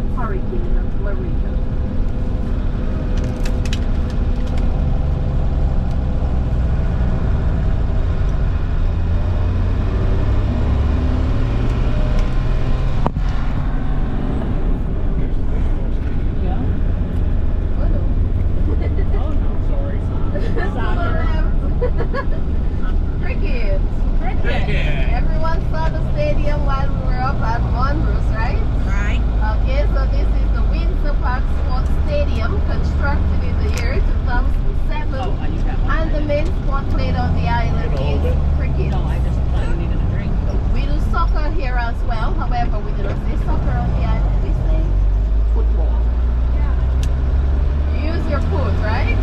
of Hurricane Maria. Everyone saw the stadium while we were up at Monroe's, right? Right. Okay, so this is the Windsor Park Sports Stadium, constructed in the year 2007. Oh, I used that one. And the main sport played on the island is cricket. No, I just thought you needed a drink. We do soccer here as well. However, we do not say soccer on the island. We say football. You use your foot, right?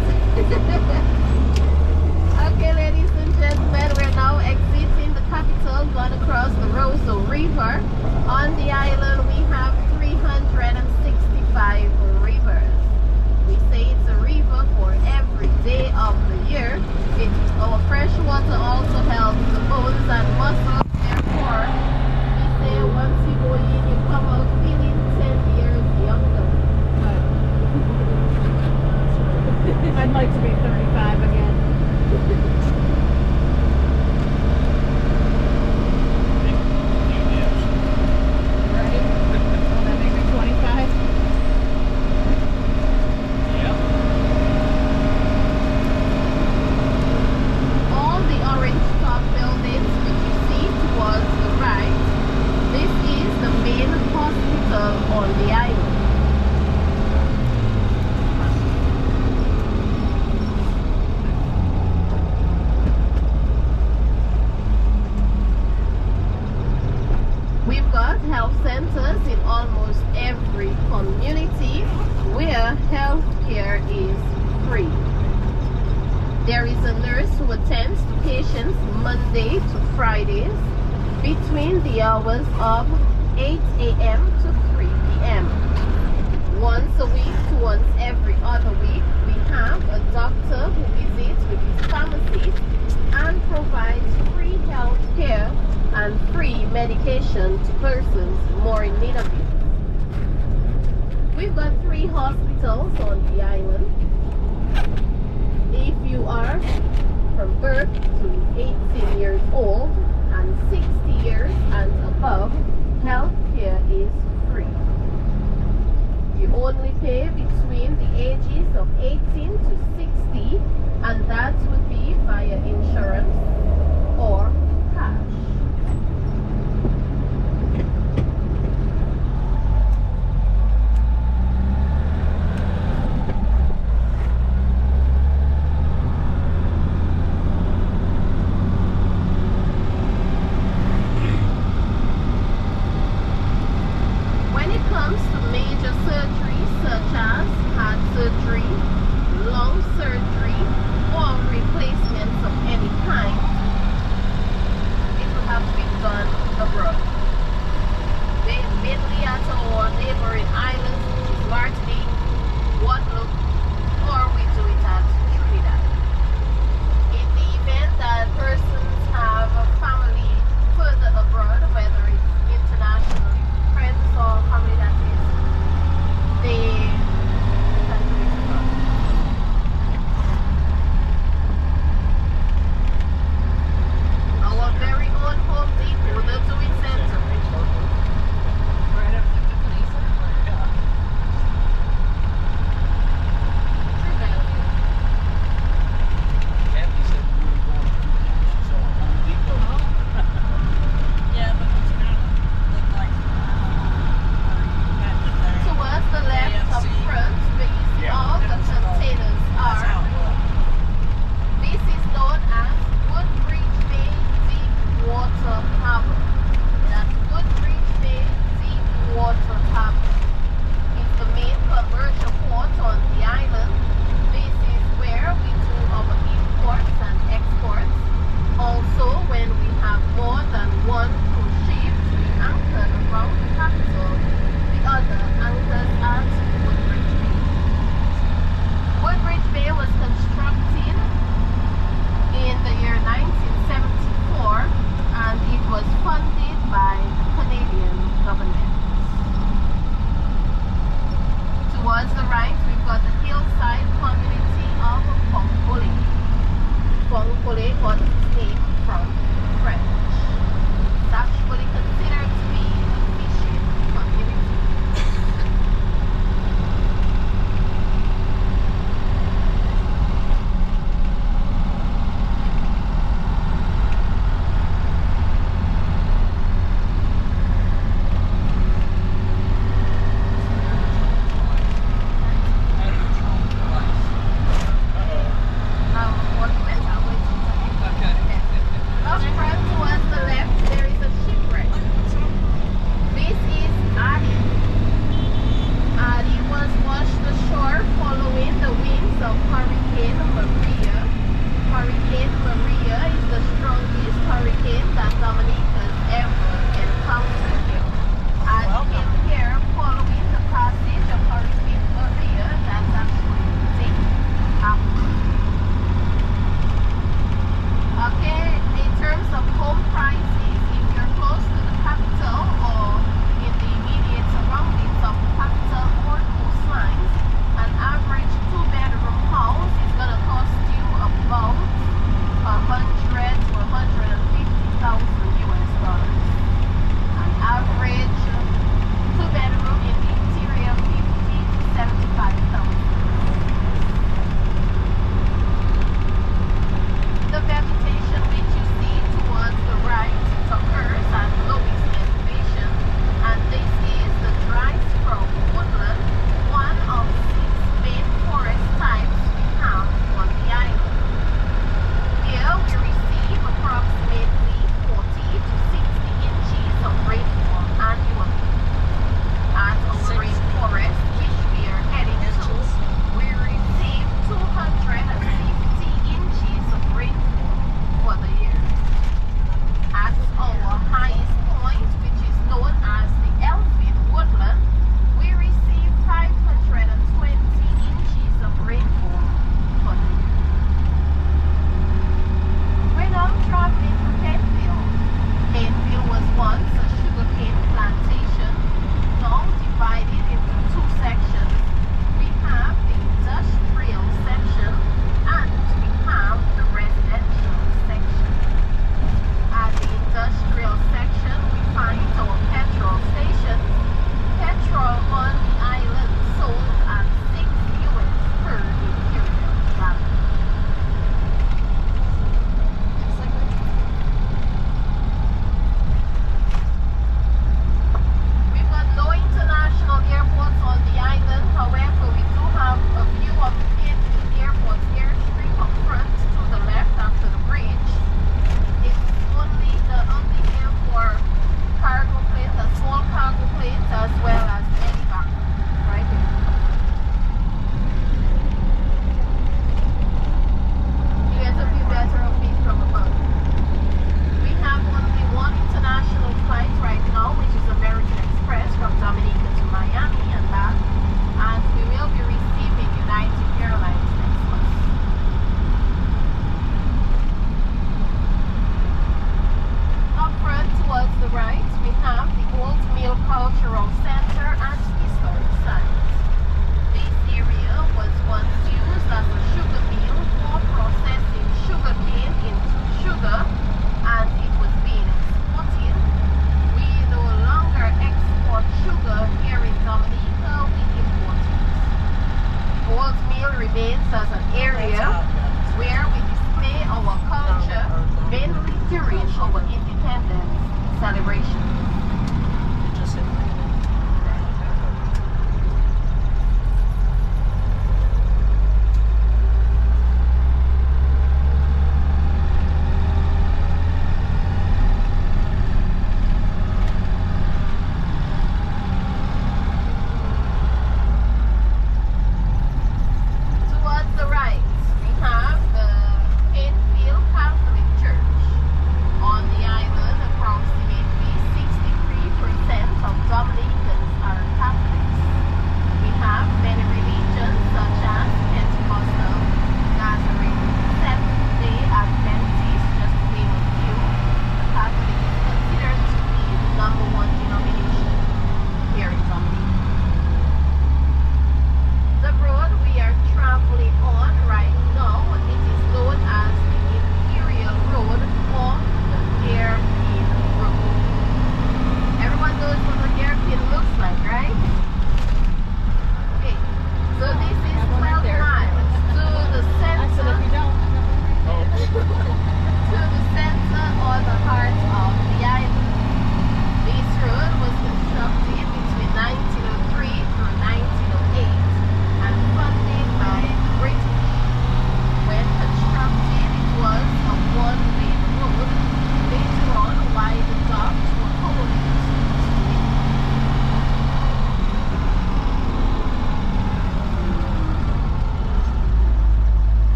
Okay, ladies and gentlemen, we're now exiting the capital, going across the Roseau River. On the island, we have 365 rivers. We say it's a river for every day of the year. Our fresh water also helps the bones and muscles. Therefore, we say once you go in, you come out feeling 10 years younger. I'd like to be 35 again. Right? Will that make me 25? All the orange top buildings which you see towards the right, this is the main hospital on the island. We've got health centers in almost every community where health care is free. There is a nurse who attends to patients Monday to Fridays between the hours of 8 a.m. to 3 p.m. Once a week to once every other week, we have a doctor who visits with his pharmacy and provides free health care and free medication to persons more in need of it. We've got 3 hospitals on the island. If you are from birth to 18 years old and 60 years and above, health care is free. You only pay between the ages of 18